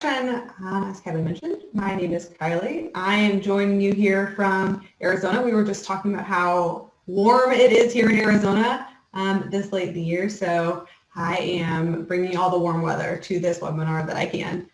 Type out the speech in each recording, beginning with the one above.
As Kevin mentioned, my name is Kylie. I am joining you here from Arizona. We were just talking about how warm it is here in Arizona this late in the year, so I am bringing all the warm weather to this webinar that I can.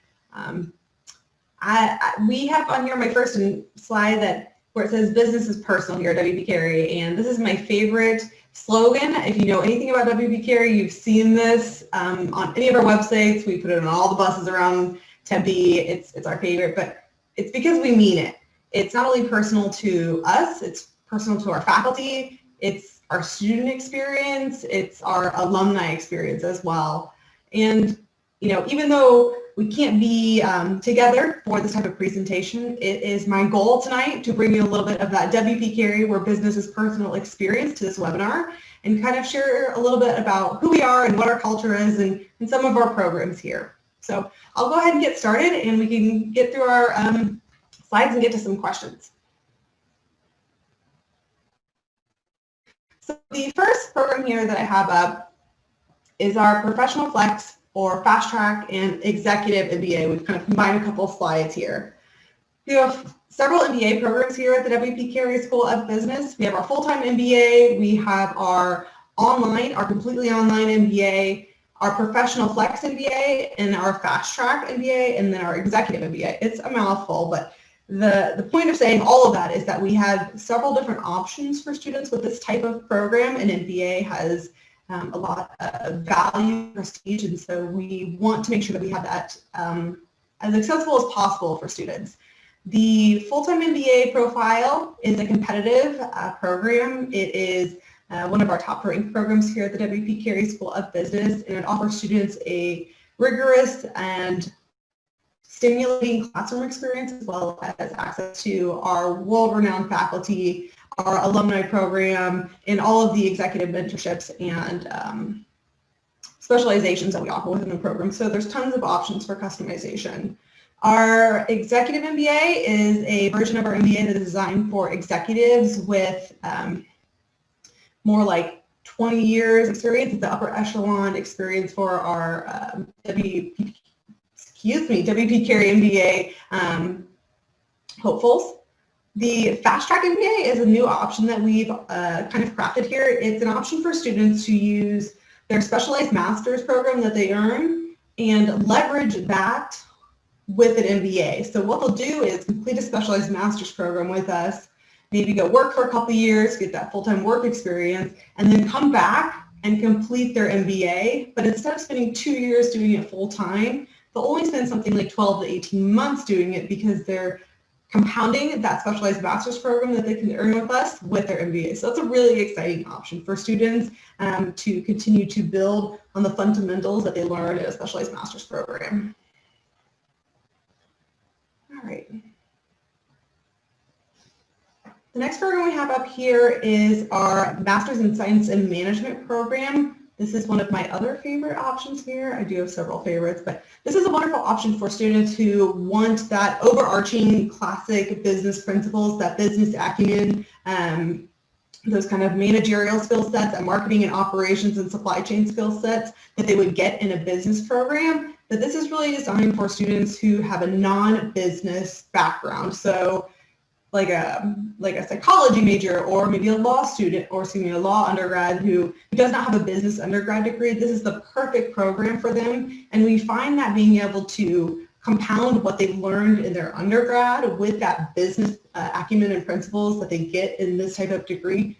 We have on here my first slide where it says business is personal here at WP Carey, and this is my favorite slogan. If you know anything about WP Carey, you've seen this on any of our websites. We put it on all the buses around Tempe. It's our favorite, but it's because we mean it. It's not only personal to us, it's personal to our faculty, it's our student experience, it's our alumni experience as well. And you know, even though we can't be together for this type of presentation, it is my goal tonight to bring you a little bit of that WP Carey where business is personal experience to this webinar and kind of share a little bit about who we are and what our culture is and some of our programs here. So I'll go ahead and get started and we can get through our slides and get to some questions. So the first program here that I have up is our Professional Flex or Fast Track and Executive MBA. We've kind of combined a couple of slides here. We have several MBA programs here at the WP Carey School of Business. We have our Fulltime MBA, we have our completely online MBA, our Professional Flex MBA, and our Fast Track MBA, and then our Executive MBA. It's a mouthful, but the point of saying all of that is that we have several different options for students with this type of program, and MBA has a lot of value, prestige, and so we want to make sure that we have that as accessible as possible for students. The Full-Time MBA profile is a competitive program. It is one of our top ranked programs here at the WP Carey School of Business, and it offers students a rigorous and stimulating classroom experience as well as access to our world-renowned faculty, our alumni program, and all of the executive mentorships and specializations that we offer within the program. So there's tons of options for customization. Our Executive MBA is a version of our MBA that is designed for executives with more like 20 years experience. It's the upper echelon experience for our WP Carey MBA hopefuls. The Fast Track MBA is a new option that we've kind of crafted here. It's an option for students to use their specialized master's program that they earn and leverage that with an MBA. So what they'll do is complete a specialized master's program with us, maybe go work for a couple of years, get that full-time work experience, and then come back and complete their MBA. But instead of spending 2 years doing it full-time, they'll only spend something like 12 to 18 months doing it because they're compounding that specialized master's program that they can earn with us with their MBA. So that's a really exciting option for students to continue to build on the fundamentals that they learn in a specialized master's program. All right. The next program we have up here is our Master's in Science and Management program. This is one of my other favorite options here. I do have several favorites, but this is a wonderful option for students who want that overarching classic business principles, that business acumen, those kind of managerial skill sets and marketing and operations and supply chain skill sets that they would get in a business program. But this is really designed for students who have a non-business background. So like a psychology major or maybe a law student or a law undergrad who does not have a business undergrad degree, this is the perfect program for them. And we find that being able to compound what they've learned in their undergrad with that business acumen and principles that they get in this type of degree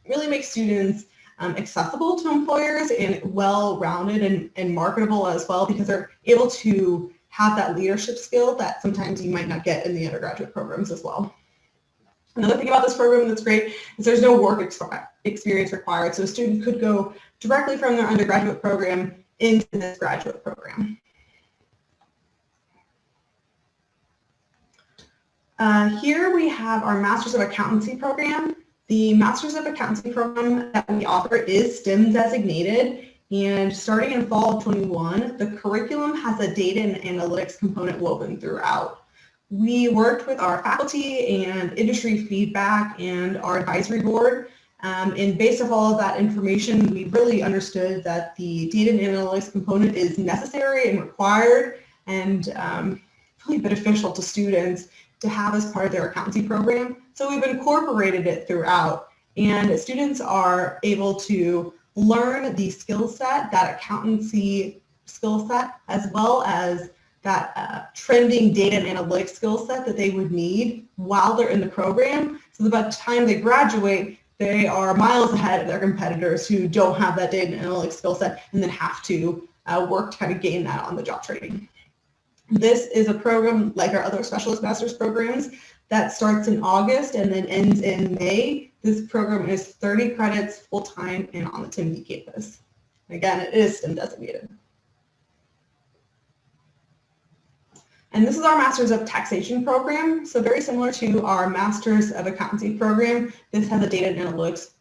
really makes students accessible to employers and well-rounded and marketable as well, because they're able to have that leadership skill that sometimes you might not get in the undergraduate programs as well. Another thing about this program that's great is there's no work experience required, so a student could go directly from their undergraduate program into this graduate program. Here we have our Masters of Accountancy program. The Masters of Accountancy program that we offer is STEM designated, and starting in fall of 21, the curriculum has a data and analytics component woven throughout. We worked with our faculty and industry feedback and our advisory board, and based off all of that information, we really understood that the data and analytics component is necessary and required and really beneficial to students to have as part of their accountancy program. So we've incorporated it throughout, and students are able to learn the skill set, that accountancy skill set, as well as that trending data and analytics skill set that they would need while they're in the program. So by the time they graduate, they are miles ahead of their competitors who don't have that data and analytics skill set and then have to work to kind of gain that on the job training. This is a program like our other specialist master's programs that starts in August and then ends in May. This program is 30 credits full-time and on the Timothy campus. Again, it is STEM designated. And this is our Masters of Taxation program. So very similar to our Masters of Accountancy program, this has a data and analytics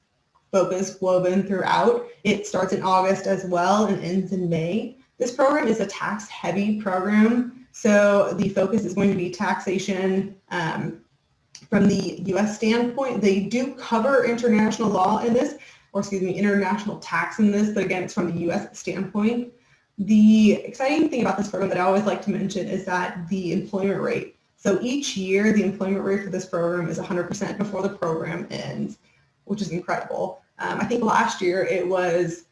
focus woven throughout. It starts in August as well and ends in May. This program is a tax-heavy program, so the focus is going to be taxation from the U.S. standpoint. They do cover international law in this, or excuse me, international tax in this, but again, it's from the U.S. standpoint. The exciting thing about this program that I always like to mention is that the employment rate. So each year, the employment rate for this program is 100% before the program ends, which is incredible. I think last year it was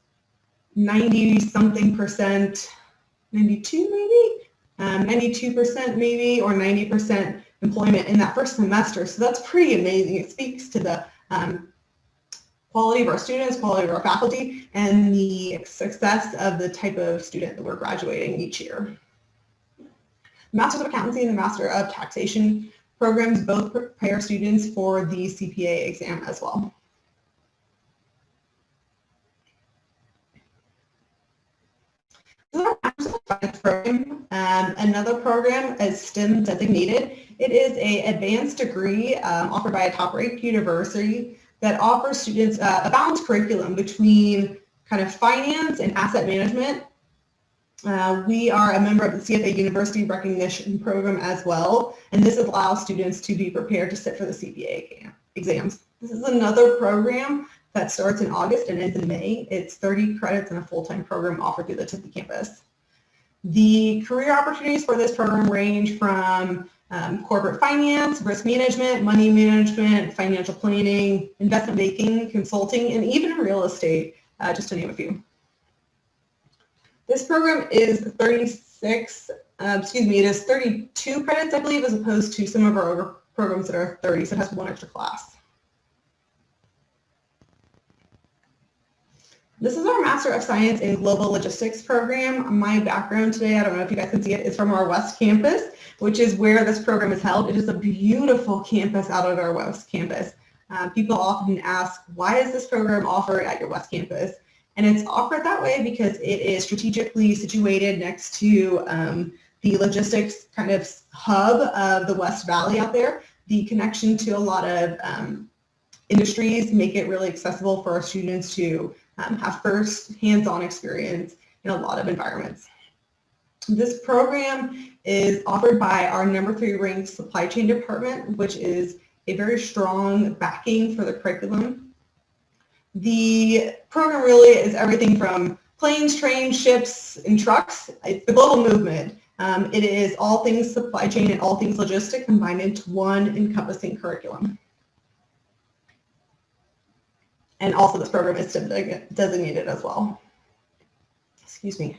90-something percent, 92 maybe, 92% maybe, or 90% employment in that first semester. So that's pretty amazing. It speaks to the quality of our students, quality of our faculty, and the success of the type of student that we're graduating each year. Masters of Accountancy and the Master of Taxation programs both prepare students for the CPA exam as well. This is our Masters of Finance program. Another program is STEM designated. It is an advanced degree offered by a top-ranked university that offers students a balanced curriculum between kind of finance and asset management. We are a member of the CFA University Recognition Program as well, and this allows students to be prepared to sit for the CPA exams. This is another program that starts in August and ends in May. It's 30 credits and a full-time program offered through the Tempe campus. The career opportunities for this program range from corporate finance, risk management, money management, financial planning, investment banking, consulting, and even real estate, just to name a few. This program is it is 32 credits, I believe, as opposed to some of our other programs that are 30, so it has one extra class. This is our Master of Science in Global Logistics program. My background today, I don't know if you guys can see it, is from our West Campus, which is where this program is held. It is a beautiful campus out at our West Campus. People often ask, why is this program offered at your West Campus? And it's offered that way because it is strategically situated next to the logistics kind of hub of the West Valley out there. The connection to a lot of industries make it really accessible for our students to have first hands-on experience in a lot of environments. This program is offered by our #3 ranked supply chain department, which is a very strong backing for the curriculum. The program really is everything from planes, trains, ships, and trucks. It's the global movement. It is all things supply chain and all things logistics combined into one encompassing curriculum. And also this program is STEM designated as well. Excuse me.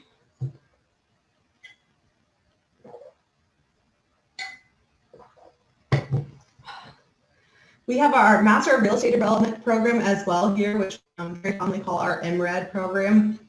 We have our Master of Real Estate Development program as well here, which we very commonly call our MRED program.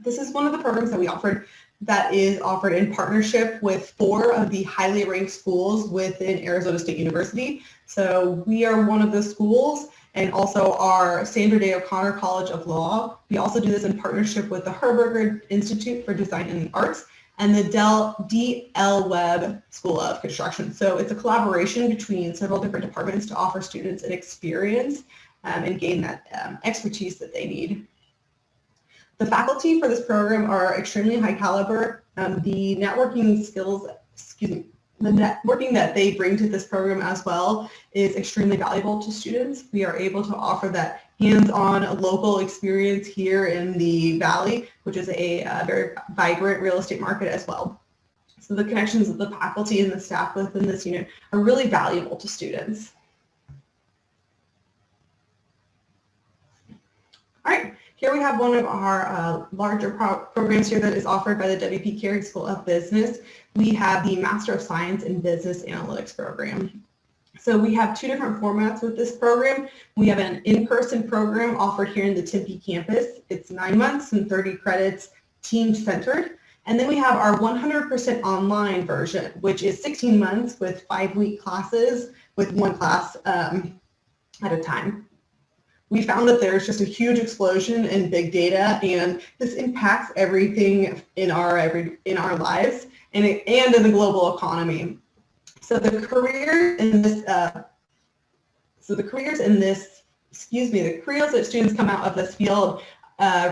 This is one of the programs that we offered that is offered in partnership with 4 of the highly ranked schools within Arizona State University. So we are one of the schools, and also our Sandra Day O'Connor College of Law. We also do this in partnership with the Herberger Institute for Design and Arts and the D.L. Webb School of Construction. So it's a collaboration between several different departments to offer students an experience and gain that expertise that they need. The faculty for this program are extremely high caliber. The networking skills, the networking that they bring to this program as well is extremely valuable to students. We are able to offer that hands-on local experience here in the Valley, which is a very vibrant real estate market as well. So the connections of the faculty and the staff within this unit are really valuable to students. All right, here we have one of our larger programs here that is offered by the WP Carey School of Business. We have the Master of Science in Business Analytics program. So we have two different formats with this program. We have an in-person program offered here in the Tempe campus. It's 9 months and 30 credits, team-centered. And then we have our 100% online version, which is 16 months with 5-week classes with one class at a time. We found that there's just a huge explosion in big data, and this impacts everything in our lives and in the global economy. So the careers that students come out of this field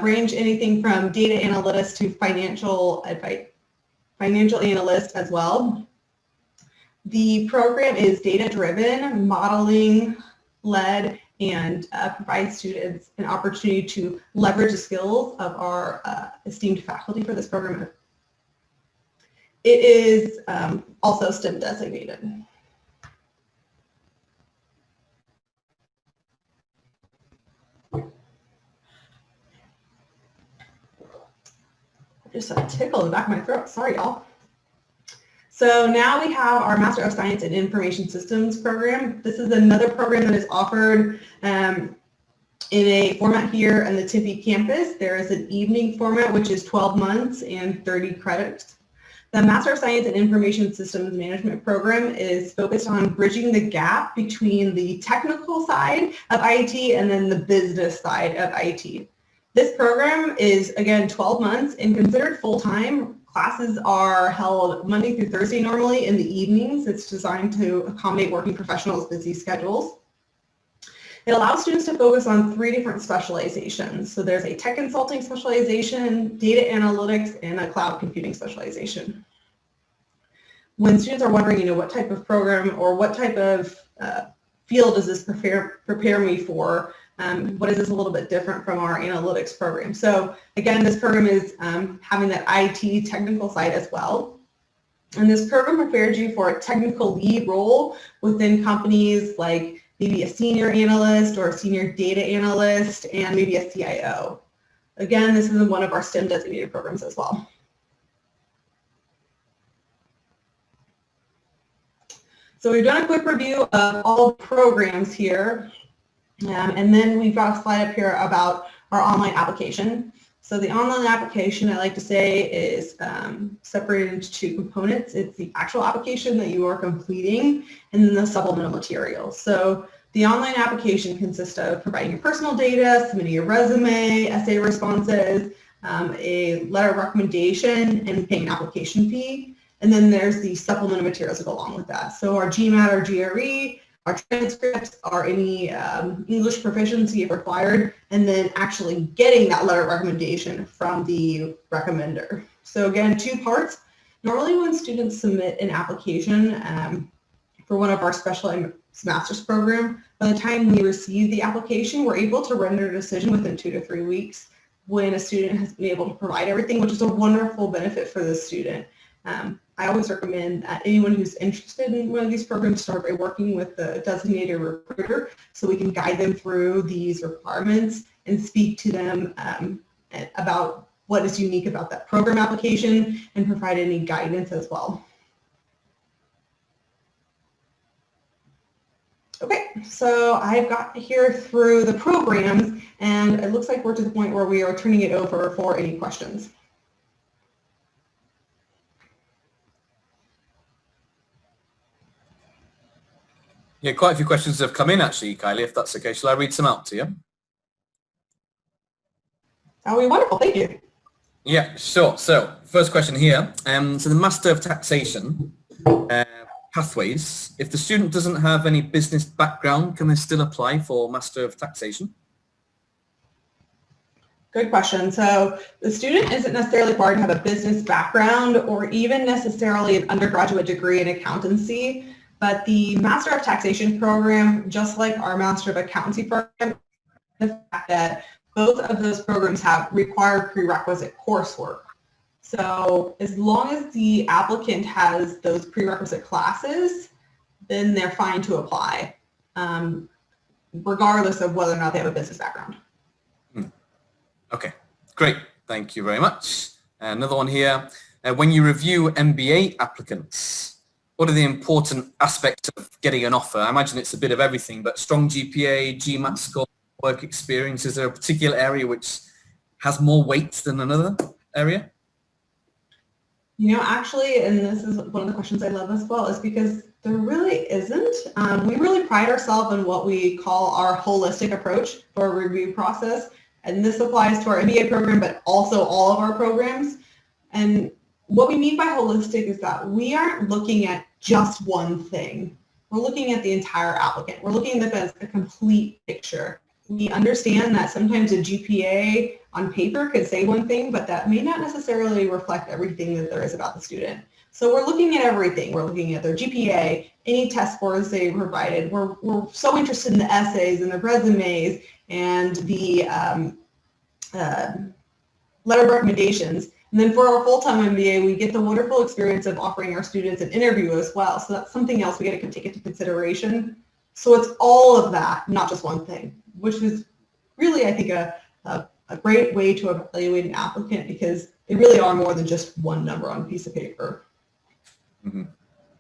range anything from data analyst to financial analyst as well. The program is data-driven, modeling-led, and provides students an opportunity to leverage the skills of our esteemed faculty for this program. It is also STEM designated. Just a tickle in the back of my throat. Sorry, y'all. So now we have our Master of Science in Information Systems program. This is another program that is offered in a format here on the Tempe campus. There is an evening format, which is 12 months and 30 credits. The Master of Science in Information Systems Management program is focused on bridging the gap between the technical side of IT and then the business side of IT. This program is, again, 12 months and considered full-time. Classes are held Monday through Thursday normally in the evenings. It's designed to accommodate working professionals' busy schedules. It allows students to focus on 3 different specializations. So there's a tech consulting specialization, data analytics, and a cloud computing specialization. When students are wondering, what type of program or what type of field does this prepare me for, what is this a little bit different from our analytics program? So again, this program is having that IT technical side as well. And this program prepares you for a technical lead role within companies like maybe a senior analyst or a senior data analyst and maybe a CIO. Again, this is one of our STEM designated programs as well. So we've done a quick review of all the programs here. And then we've got a slide up here about our online application. So the online application, I like to say, is separated into 2 components. It's the actual application that you are completing and then the supplemental materials. So the online application consists of providing your personal data, submitting your resume, essay responses, a letter of recommendation, and paying an application fee. And then there's the supplemental materials that go along with that. So our GMAT or GRE, our transcripts, are any English proficiency if required, and then actually getting that letter of recommendation from the recommender. So again, 2 parts. Normally when students submit an application for one of our special master's program, by the time we receive the application, we're able to render a decision within 2 to 3 weeks when a student has been able to provide everything, which is a wonderful benefit for the student. I always recommend that anyone who's interested in one of these programs start by working with the designated recruiter so we can guide them through these requirements and speak to them about what is unique about that program application and provide any guidance as well. Okay, so I've got here through the programs, and it looks like we're to the point where we are turning it over for any questions. Yeah, quite a few questions have come in actually, Kylie, if that's okay. Shall I read some out to you? That would be wonderful, thank you. Yeah, sure. So first question here. So the Master of Taxation pathways, if the student doesn't have any business background, can they still apply for Master of Taxation? Good question. So the student isn't necessarily required to have a business background or even necessarily an undergraduate degree in accountancy. But the Master of Taxation program, just like our Master of Accountancy program, the fact that both of those programs have required prerequisite coursework. So as long as the applicant has those prerequisite classes, then they're fine to apply, regardless of whether or not they have a business background. Okay, great. Thank you very much. Another one here. When you review MBA applicants, what are the important aspects of getting an offer? I imagine it's a bit of everything, but strong GPA, GMAT score, work experience. Is there a particular area which has more weight than another area? You know, actually, and this is one of the questions I love as well, is because there really isn't. We really pride ourselves in what we call our holistic approach for a review process. And this applies to our MBA program, but also all of our programs. And what we mean by holistic is that we aren't looking at just one thing. We're looking at the entire applicant. We're looking at this as a complete picture. We understand that sometimes a GPA on paper could say one thing, but that may not necessarily reflect everything that there is about the student. So we're looking at everything. We're looking at their GPA, any test scores they provided. We're so interested in the essays and the resumes and the letter of recommendations. And then for our full-time MBA, we get the wonderful experience of offering our students an interview as well. So that's something else we got to take into consideration. So it's all of that, not just one thing, which is really, I think, a great way to evaluate an applicant, because they really are more than just one number on a piece of paper. Mm-hmm.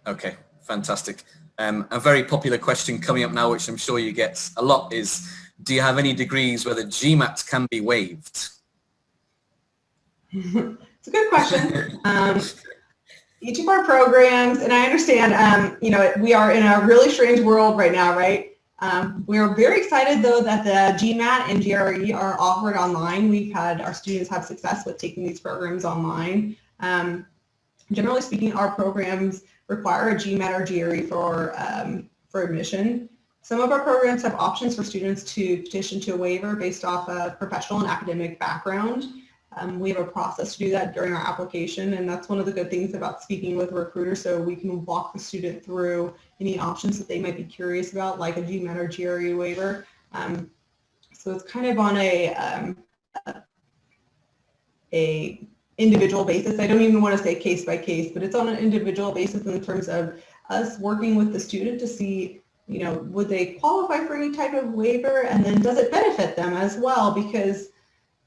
Okay, fantastic. A very popular question coming up now, which I'm sure you get a lot, is do you have any degrees where the GMAT can be waived? It's a good question. Each of our programs, and I understand, you know, we are in a really strange world right now, right? We're very excited, though, that the GMAT and GRE are offered online. We've had our students have success with taking these programs online. Generally speaking, our programs require a GMAT or GRE for admission. Some of our programs have options for students to petition to a waiver based off a professional and academic background. We have a process to do that during our application, and that's one of the good things about speaking with a recruiter, so we can walk the student through any options that they might be curious about, like a GMAT or GRE waiver. So it's kind of on a individual basis. I don't even want to say case by case, but it's on an individual basis in terms of us working with the student to see, you know, would they qualify for any type of waiver, and then does it benefit them as well? Because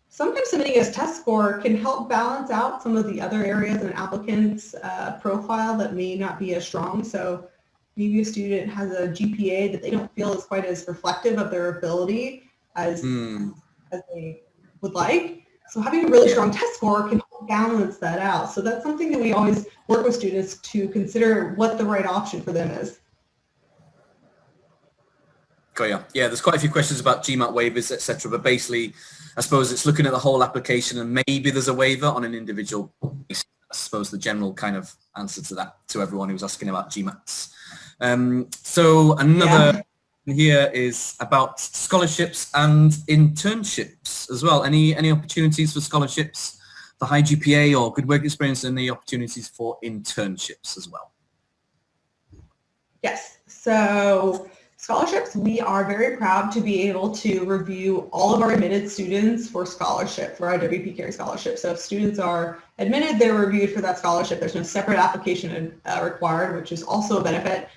sometimes submitting a test score can help balance out some of the other areas in an applicant's profile that may not be as strong. So maybe a student has a GPA that they don't feel is quite as reflective of their ability as they would like. So having a really strong test score can help balance that out. So that's something that we always work with students to consider what the right option for them is. Got you. Yeah, there's quite a few questions about GMAT waivers, etc. But basically, I suppose it's looking at the whole application, and maybe there's a waiver on an individual basis. I suppose the general kind of answer to that, to everyone who was asking about GMATs. So another here is about scholarships and internships as well. Any opportunities for scholarships, the high GPA or good work experience, and the opportunities for internships as well? Yes. So scholarships, we are very proud to be able to review all of our admitted students for scholarship, for our WP Carey scholarship. So if students are admitted, they're reviewed for that scholarship. There's no separate application required, which is also a benefit.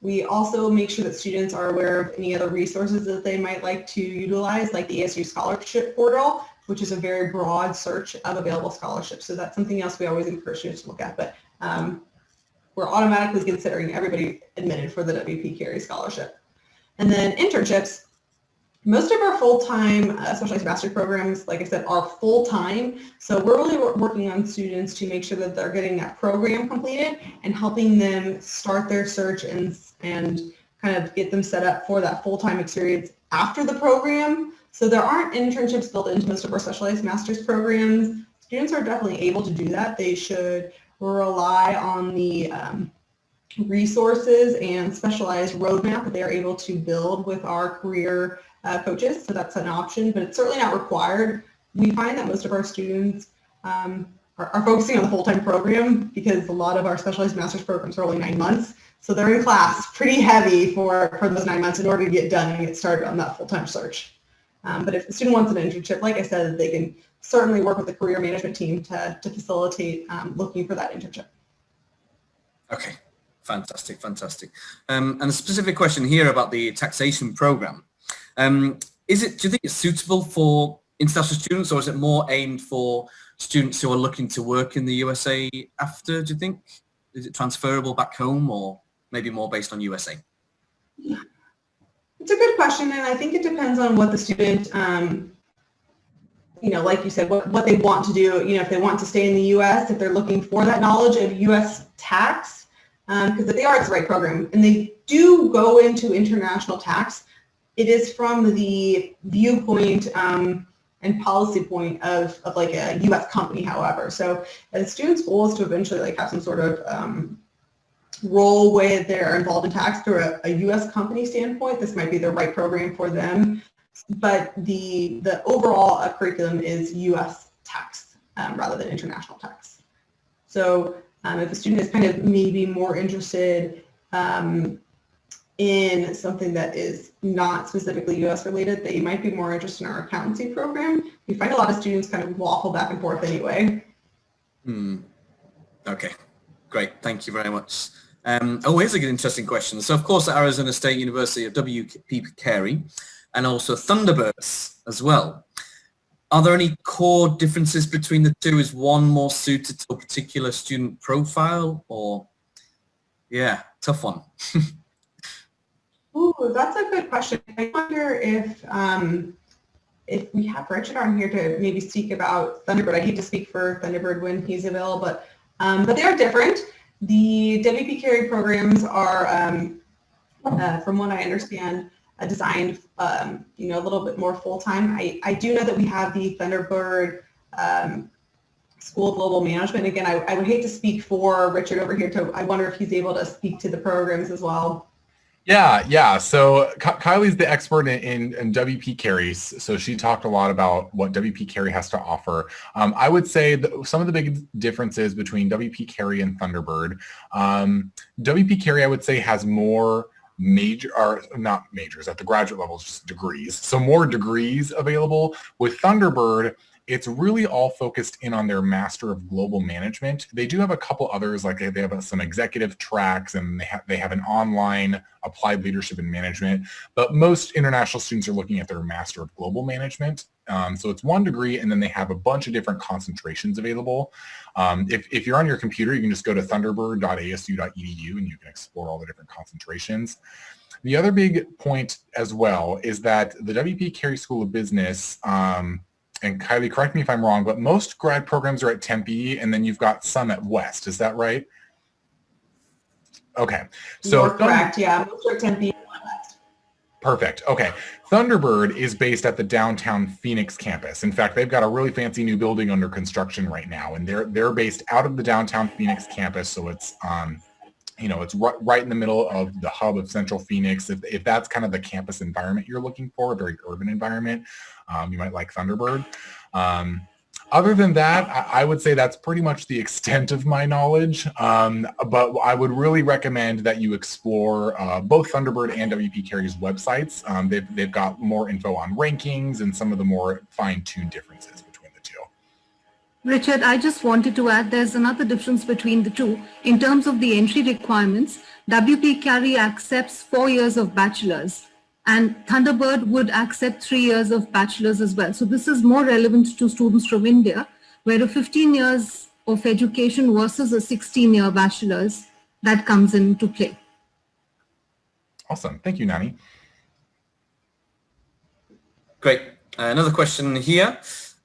We also make sure that students are aware of any other resources that they might like to utilize, like the ASU Scholarship Portal, which is a very broad search of available scholarships. So that's something else we always encourage students to look at. But we're automatically considering everybody admitted for the WP Carey scholarship. And then internships, most of our full-time specialized master's programs, like I said, are full-time. So we're really working on students to make sure that they're getting that program completed and helping them start their search and kind of get them set up for that full-time experience after the program. So there aren't internships built into most of our specialized master's programs. Students are definitely able to do that. They should rely on the resources and specialized roadmap that they're able to build with our career coaches. So that's an option, but it's certainly not required. We find that most of our students are focusing on the full-time program because a lot of our specialized master's programs are only 9 months. So they're in class pretty heavy for those 9 months in order to get done and get started on that full-time search. But if the student wants an internship, like I said, they can certainly work with the career management team to facilitate looking for that internship. Okay, fantastic, fantastic. And a specific question here about the taxation program. Do you think it's suitable for international students, or is it more aimed for students who are looking to work in the USA after, do you think? Is it transferable back home, or maybe more based on USA? It's a good question, and I think it depends on what the student, like you said, what they want to do. If they want to stay in the U.S., if they're looking for that knowledge of U.S. tax, because if they are, it's the right program, and they do go into international tax, it is from the viewpoint and policy point of like a U.S. company, however. So the student's goal is to eventually like have some sort of role where they're involved in tax through a U.S. company standpoint. This might be the right program for them, but the overall curriculum is U.S. tax rather than international tax. So if a student is kind of maybe more interested in something that is not specifically U.S. related, they might be more interested in our accountancy program. We find a lot of students kind of waffle back and forth anyway. Okay, great. Thank you very much. Here's a good, interesting question. So, of course, at Arizona State University of WP Carey and also Thunderbird as well. Are there any core differences between the two? Is one more suited to a particular student profile, or? Yeah, tough one. Ooh, that's a good question. I wonder if we have Richard on here to maybe speak about Thunderbird. I hate to speak for Thunderbird when he's available, but they are different. The WP Carey programs are, from what I understand, designed, a little bit more full-time. I do know that we have the Thunderbird School of Global Management. Again, I would hate to speak for Richard over here. I wonder if he's able to speak to the programs as well. Yeah. So Kylie's the expert in WP Carey, so she talked a lot about what WP Carey has to offer. I would say that some of the big differences between WP Carey and Thunderbird. WP Carey, I would say, has more not majors at the graduate level, just degrees. So more degrees available. With Thunderbird, it's really all focused in on their Master of Global Management. They do have a couple others, like they have some executive tracks, and they have an online Applied Leadership and Management. But most international students are looking at their Master of Global Management. So it's one degree, and then they have a bunch of different concentrations available. If you're on your computer, you can just go to thunderbird.asu.edu, and you can explore all the different concentrations. The other big point as well is that the WP Carey School of Business, and Kylie, correct me if I'm wrong, but most grad programs are at Tempe, and then you've got some at West. Is that right? Okay. So you're correct. Yeah, most are at Tempe and West. Perfect. Okay. Thunderbird is based at the downtown Phoenix campus. In fact, they've got a really fancy new building under construction right now, and they're based out of the downtown Phoenix campus. So it's it's right in the middle of the hub of Central Phoenix. If that's kind of the campus environment you're looking for, a very urban environment, you might like Thunderbird. Other than that, I would say that's pretty much the extent of my knowledge. But I would really recommend that you explore both Thunderbird and WP Carey's websites. They've got more info on rankings and some of the more fine-tuned differences between the two. Richard, I just wanted to add there's another difference between the two. In terms of the entry requirements, WP Carey accepts 4 years of bachelor's, and Thunderbird would accept 3 years of bachelor's as well. So this is more relevant to students from India, where a 15 years of education versus a 16-year bachelor's, that comes into play. Awesome. Thank you, Nani. Great. Another question here.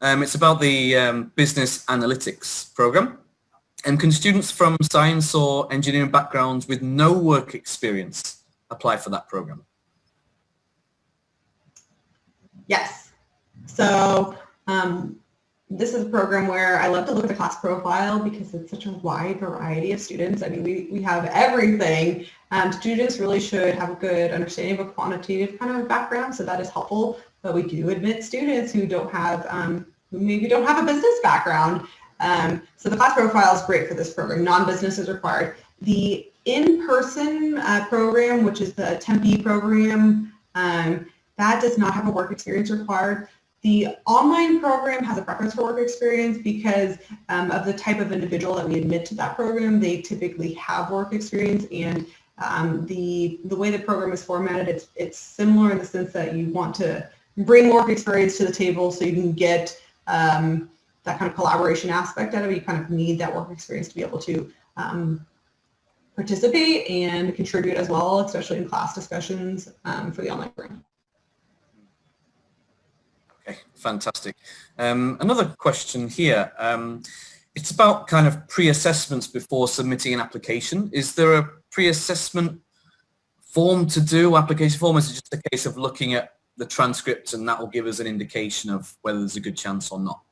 It's about the business analytics program. And can students from science or engineering backgrounds with no work experience apply for that program? Yes. So this is a program where I love to look at the class profile because it's such a wide variety of students. I mean, we have everything. Students really should have a good understanding of a quantitative kind of background, so that is helpful. But we do admit students who don't have, who maybe don't have a business background. So the class profile is great for this program. Non-business is required. The in-person program, which is the Tempe program, that does not have a work experience required. The online program has a preference for work experience because of the type of individual that we admit to that program. They typically have work experience, and the way the program is formatted, it's similar in the sense that you want to bring work experience to the table so you can get that kind of collaboration aspect out of it. You kind of need that work experience to be able to participate and contribute as well, especially in class discussions for the online program. Okay, fantastic. Another question here. It's about kind of pre-assessments before submitting an application. Is there a pre-assessment form to do, application form? Is it just a case of looking at the transcripts and that will give us an indication of whether there's a good chance or not?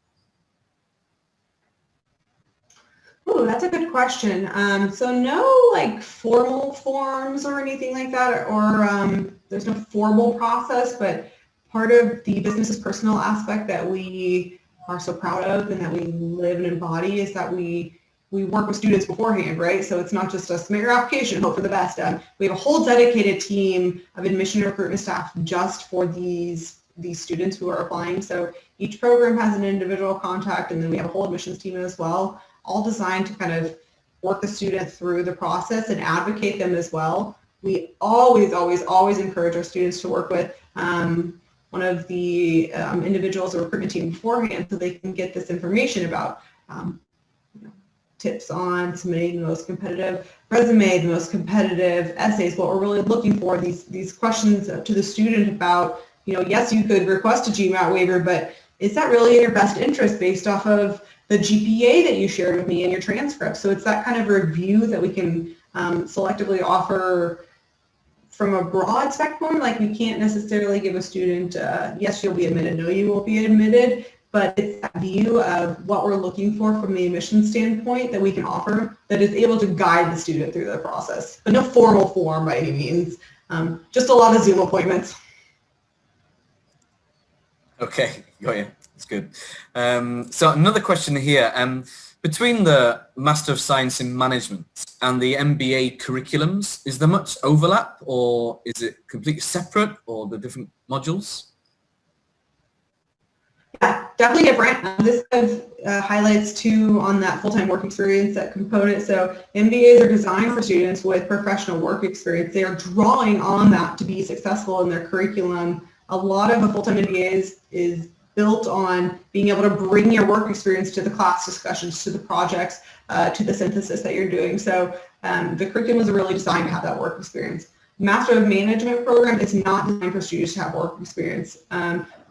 Oh, that's a good question. So no like formal forms or anything like that, or there's no formal process, but part of the business is personal aspect that we are so proud of and that we live and embody is that we work with students beforehand, right? So it's not just a submit your application, hope for the best. We have a whole dedicated team of admission and recruitment staff just for these students who are applying. So each program has an individual contact, and then we have a whole admissions team as well, all designed to kind of work the student through the process and advocate them as well. We always, always, always encourage our students to work with one of the individuals or recruitment team beforehand so they can get this information about tips on submitting the most competitive resume, the most competitive essays, what we're really looking for, these questions to the student about, yes, you could request a GMAT waiver, but is that really in your best interest based off of the GPA that you shared with me in your transcript? So it's that kind of review that we can selectively offer from a broad spectrum. Like we can't necessarily give a student, yes, you'll be admitted, no, you won't be admitted, but it's that view of what we're looking for from the admission standpoint that we can offer that is able to guide the student through the process. But no formal form by any means, just a lot of Zoom appointments. Okay, got you. That's good. So another question here. Between the Master of Science in Management and the MBA curriculums, is there much overlap, or is it completely separate, or the different modules? Yeah, definitely different. This kind of highlights too on that full-time work experience, that component. So MBAs are designed for students with professional work experience. They are drawing on that to be successful in their curriculum. A lot of a full-time MBA is built on being able to bring your work experience to the class discussions, to the projects, to the synthesis that you're doing. So the curriculum is really designed to have that work experience. Master of Management program is not designed for students to have work experience.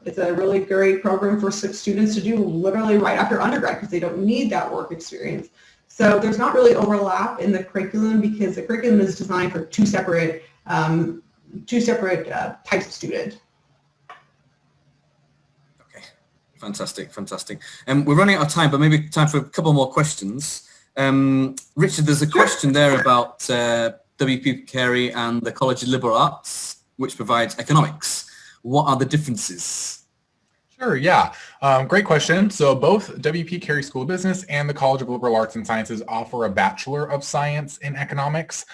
It's a really great program for students to do literally right after undergrad because they don't need that work experience. So there's not really overlap in the curriculum because the curriculum is designed for two separate types of student. Fantastic, fantastic. We're running out of time, but maybe time for a couple more questions. Richard, there's a question there about WP Carey and the College of Liberal Arts, which provides economics. What are the differences? Sure, yeah. Great question. So both WP Carey School of Business and the College of Liberal Arts and Sciences offer a Bachelor of Science in Economics.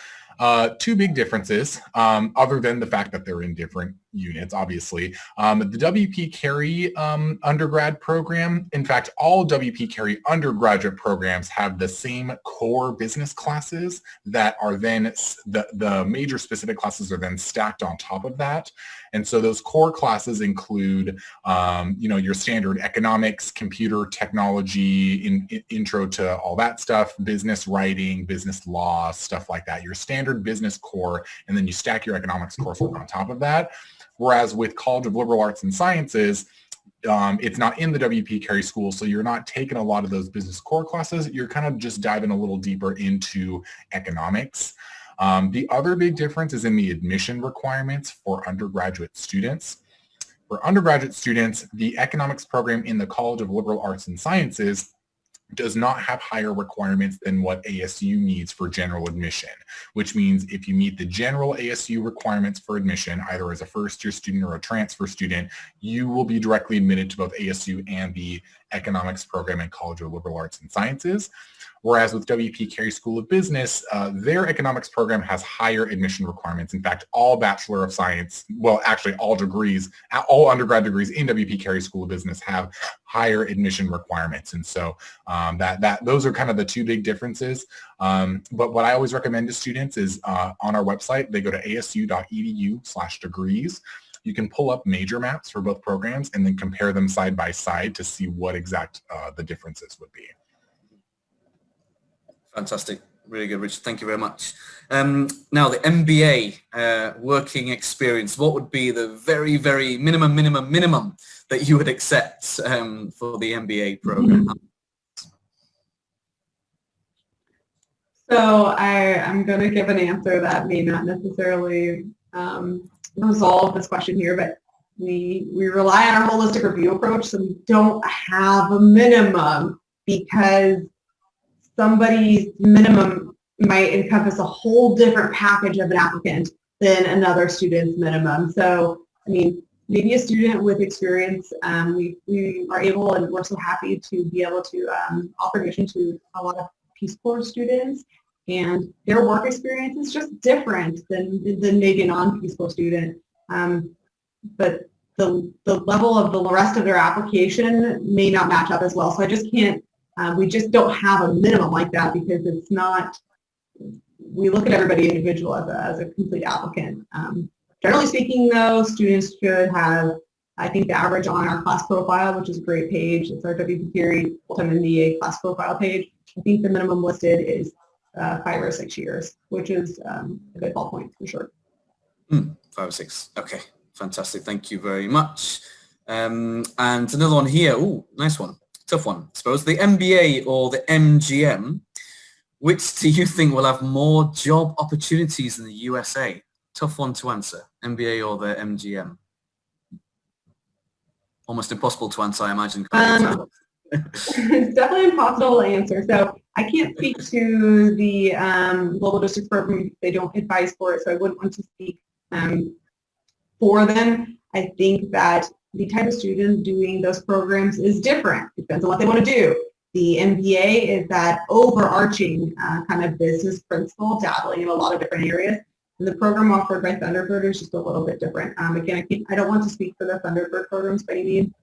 Two big differences, other than the fact that they're in different units, obviously. The WP Carey undergrad program, in fact, all WP Carey undergraduate programs have the same core business classes that are then, the major specific classes are then stacked on top of that. And so those core classes include, your standard economics, computer technology, intro to all that stuff, business writing, business law, stuff like that. Your standard business core, and then you stack your economics coursework on top of that. Whereas with College of Liberal Arts and Sciences, it's not in the WP Carey school, so you're not taking a lot of those business core classes. You're kind of just diving a little deeper into economics. The other big difference is in the admission requirements for undergraduate students. For undergraduate students, the economics program in the College of Liberal Arts and Sciences does not have higher requirements than what ASU needs for general admission, which means if you meet the general ASU requirements for admission, either as a first-year student or a transfer student, you will be directly admitted to both ASU and the economics program in College of Liberal Arts and Sciences. Whereas with WP Carey School of Business, their economics program has higher admission requirements. In fact, all Bachelor of Science, well, actually all degrees, all undergrad degrees in WP Carey School of Business have higher admission requirements. And so those are kind of the two big differences. But what I always recommend to students is on our website, they go to asu.edu/degrees. You can pull up major maps for both programs and then compare them side by side to see what exact the differences would be. Fantastic. Really good, Richard. Thank you very much. Now, the MBA working experience, what would be the very, very minimum that you would accept for the MBA program? So I'm going to give an answer that may not necessarily resolve this question here, but we rely on our holistic review approach, so we don't have a minimum because somebody's minimum might encompass a whole different package of an applicant than another student's minimum. So, I mean, maybe a student with experience, we are able, and we're so happy to be able to offer admission to a lot of Peace Corps students, and their work experience is just different than maybe a non-Peace Corps student. But the level of the rest of their application may not match up as well. So I just can't, we just don't have a minimum like that because it's not, we look at everybody individual as a complete applicant. Generally speaking though, students should have, I think the average on our class profile, which is a great page, it's our WP Carey Fulltime MBA class profile page. I think the minimum listed is 5 or 6 years, which is a good ballpoint for sure. 5 or 6. Okay, fantastic. Thank you very much. And another one here. Oh, nice one. Tough one, I suppose. The MBA or the MGM, which do you think will have more job opportunities in the USA? Tough one to answer. MBA or the MGM? Almost impossible to answer, I imagine. It's definitely impossible to answer. So I can't speak to the global district program. They don't advise for it, so I wouldn't want to speak for them. I think that the type of student doing those programs is different. It depends on what they want to do. The MBA is that overarching kind of business principle, dabbling in a lot of different areas. And the program offered by Thunderbird is just a little bit different. Again, I don't want to speak for the Thunderbird programs by any means.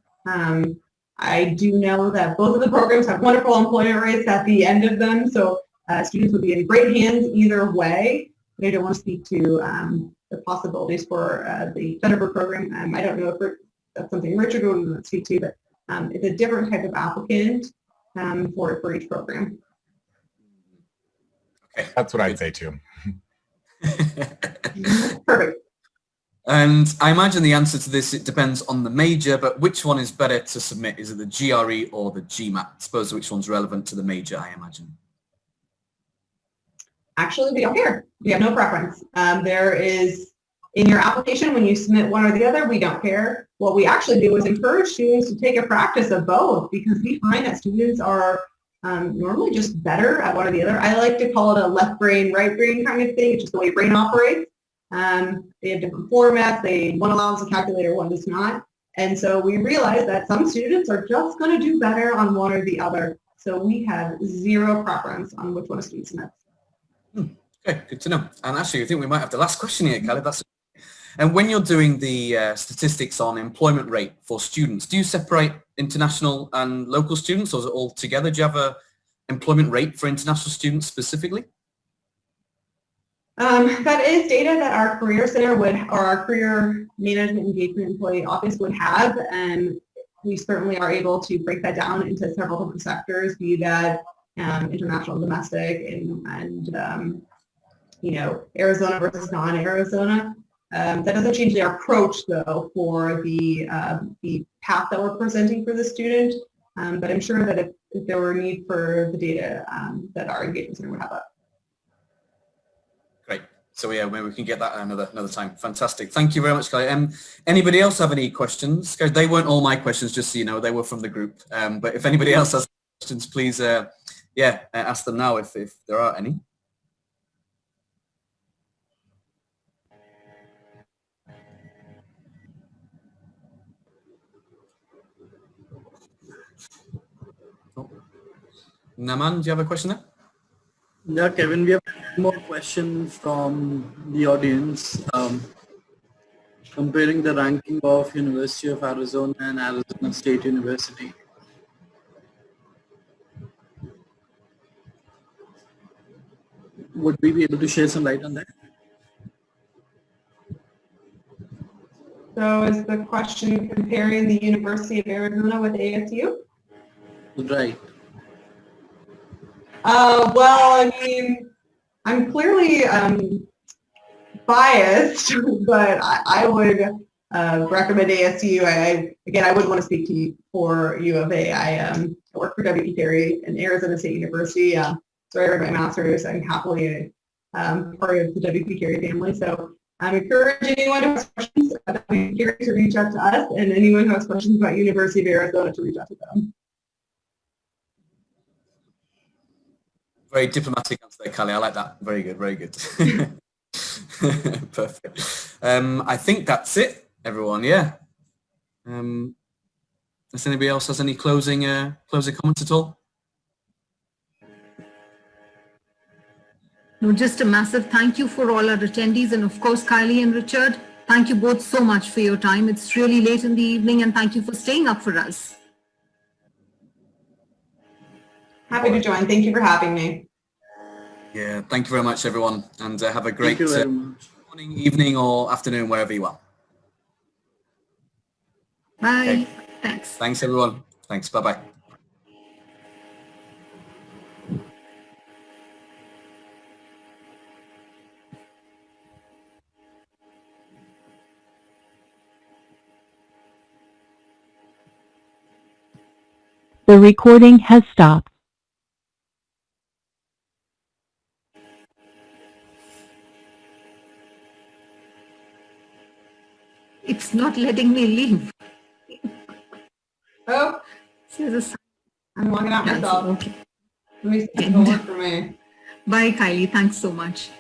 I do know that both of the programs have wonderful employment rates at the end of them, so students would be in great hands either way. But I don't want to speak to the possibilities for the Thunderbird program. I don't know if that's something Richard would speak to, but it's a different type of applicant for each program. Okay, that's what I'd say too. Perfect. And I imagine the answer to this, it depends on the major, but which one is better to submit? Is it the GRE or the GMAT? I suppose which one's relevant to the major, I imagine. Actually, we don't care. We have no preference. There is, in your application, when you submit one or the other, we don't care. What we actually do is encourage students to take a practice of both because we find that students are normally just better at one or the other. I like to call it a left brain, right brain kind of thing. It's just the way your brain operates. They have different formats. One allows a calculator, one does not. And so we realize that some students are just going to do better on one or the other. So we have zero preference on which one a student submits. Okay, good to know. And actually, I think we might have the last question here, Caleb. And when you're doing the statistics on employment rate for students, do you separate international and local students, or is it all together? Do you have a employment rate for international students specifically? That is data that our career center would, or our career management engagement employee office would have, and we certainly are able to break that down into several different sectors, be that international, domestic, and you know, Arizona versus non-Arizona. That doesn't change the approach though for the path that we're presenting for the student, but I'm sure that if there were a need for the data, that our engagement center would have that. Great. So yeah, maybe we can get that another time. Fantastic. Thank you very much, Kelly. Anybody else have any questions? Guys, they weren't all my questions, just so you know, they were from the group. But if anybody else has questions, please, ask them now if there are any. Naman, do you have a question there? Yeah, Kevin, we have one more question from the audience. Comparing the ranking of University of Arizona and Arizona State University. Would we be able to share some light on that? So is the question comparing the University of Arizona with ASU? Right. Well, I mean, I'm clearly biased, but I would recommend ASU. Again, I wouldn't want to speak to you for U of A. I work for WP Carey and Arizona State University. So I earned my master's. I'm happily part of the WP Carey family. So I encourage anyone who has questions about WP Carey to reach out to us, and anyone who has questions about University of Arizona to reach out to them. Very diplomatic answer there, Kylie. I like that. Very good, very good. Perfect. I think that's it, everyone. Yeah. Does anybody else has any closing comments at all? No, just a massive thank you for all our attendees, and of course, Kylie and Richard, thank you both so much for your time. It's really late in the evening, and thank you for staying up for us. Happy to join. Thank you for having me. Yeah, thank you very much, everyone, and have a great Thank you very much. morning, evening, or afternoon, wherever you are. Bye. Okay. Thanks. Thanks, everyone. Thanks. Bye-bye. The recording has stopped. It's not letting me leave. Oh, There's a I'm logging out myself. Okay. Let me see if it'll work for me. Bye, Kylie. Thanks so much.